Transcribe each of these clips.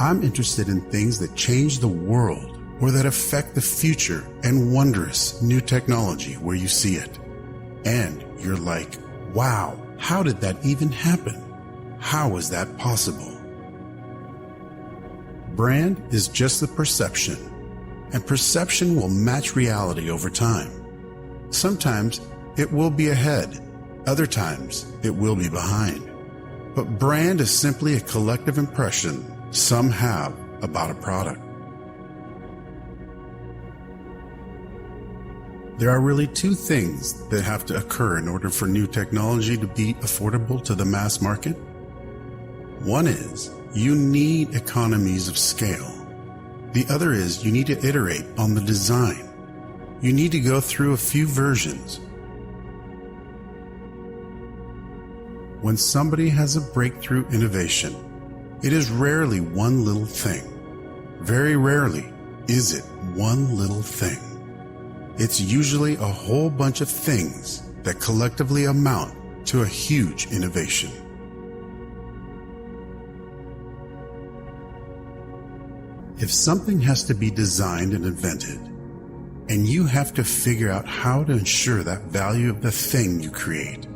I'm interested in things that change the world or that affect the future and wondrous new technology where you see it. And you're like, wow, how did that even happen? How is that possible? Brand is just the perception, and perception will match reality over time. Sometimes it will be ahead, other times it will be behind. But brand is simply a collective impression some have about a product. There are really two things that have to occur in order for new technology to be affordable to the mass market. One is you need economies of scale. The other is you need to iterate on the design. You need to go through a few versions. When somebody has a breakthrough innovation, it is rarely one little thing. Very rarely is it one little thing. It's usually a whole bunch of things that collectively amount to a huge innovation. If something has to be designed and invented, and you have to figure out how to ensure that value of the thing you create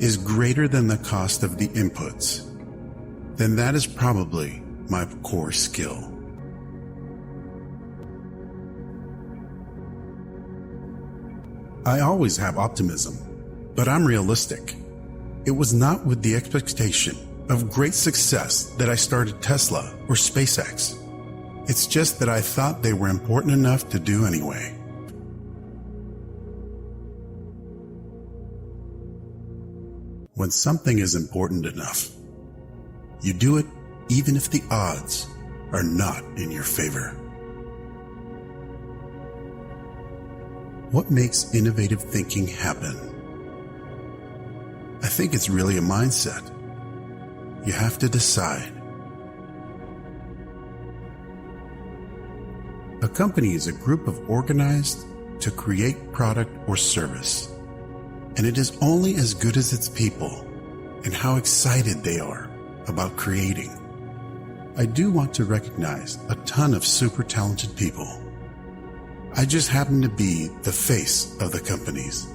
is greater than the cost of the inputs, then that is probably my core skill. I always have optimism, but I'm realistic. It was not with the expectation of great success that I started Tesla or SpaceX. It's just that I thought they were important enough to do anyway. When something is important enough, you do it even if the odds are not in your favor. What makes innovative thinking happen? I think it's really a mindset. You have to decide. A company is a group of organized to create product or service, and it is only as good as its people and how excited they are about creating. I do want to recognize a ton of super talented people. I just happen to be the face of the companies.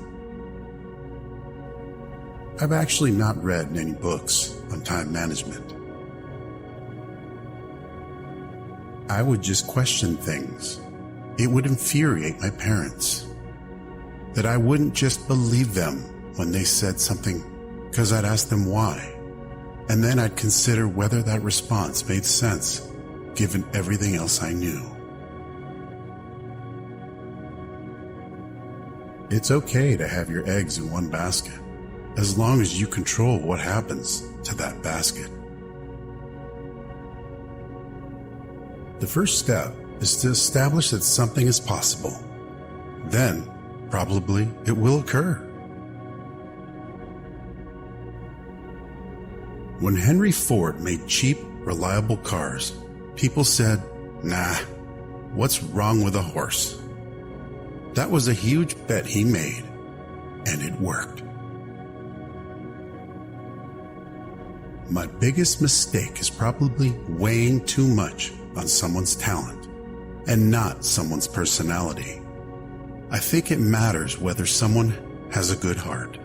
I've actually not read any books on time management. I would just question things. It would infuriate my parents. That I wouldn't just believe them when they said something because I'd ask them why. And then I'd consider whether that response made sense given everything else I knew. It's okay to have your eggs in one basket, as long as you control what happens to that basket. The first step is to establish that something is possible. Then, probably, it will occur. When Henry Ford made cheap, reliable cars, people said, "Nah, what's wrong with a horse?" That was a huge bet he made, and it worked. My biggest mistake is probably weighing too much on someone's talent and not someone's personality. I think it matters whether someone has a good heart.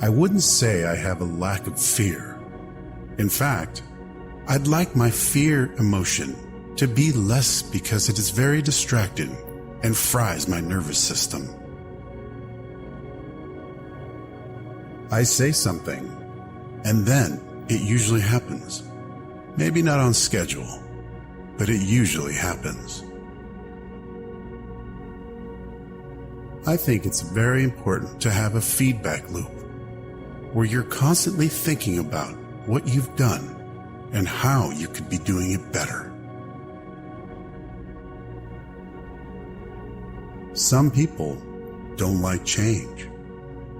I wouldn't say I have a lack of fear. In fact, I'd like my fear emotion to be less because it is very distracting and fries my nervous system. I say something, and then it usually happens. Maybe not on schedule, but it usually happens. I think it's very important to have a feedback loop where you're constantly thinking about what you've done and how you could be doing it better. Some people don't like change,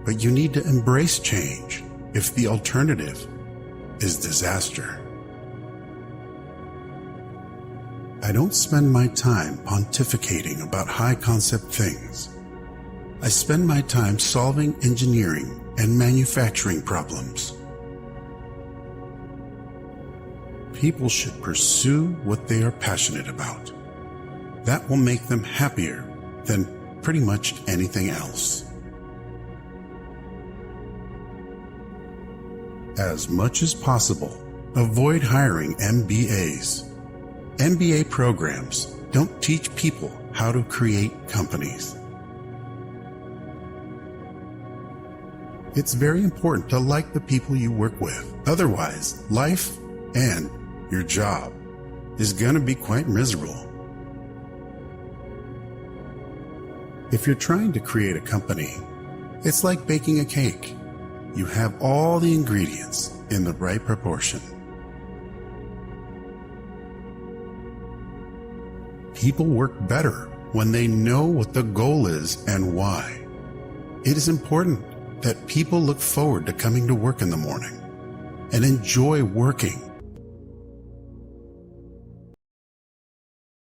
but you need to embrace change if the alternative is disaster. I don't spend my time pontificating about high-concept things. I spend my time solving engineering and manufacturing problems. People should pursue what they are passionate about. That will make them happier than pretty much anything else. As much as possible, avoid hiring MBAs. MBA programs don't teach people how to create companies. It's very important to like the people you work with. Otherwise, life and your job is going to be quite miserable. If you're trying to create a company, it's like baking a cake. You have all the ingredients in the right proportion. People work better when they know what the goal is and why. It is important that people look forward to coming to work in the morning and enjoy working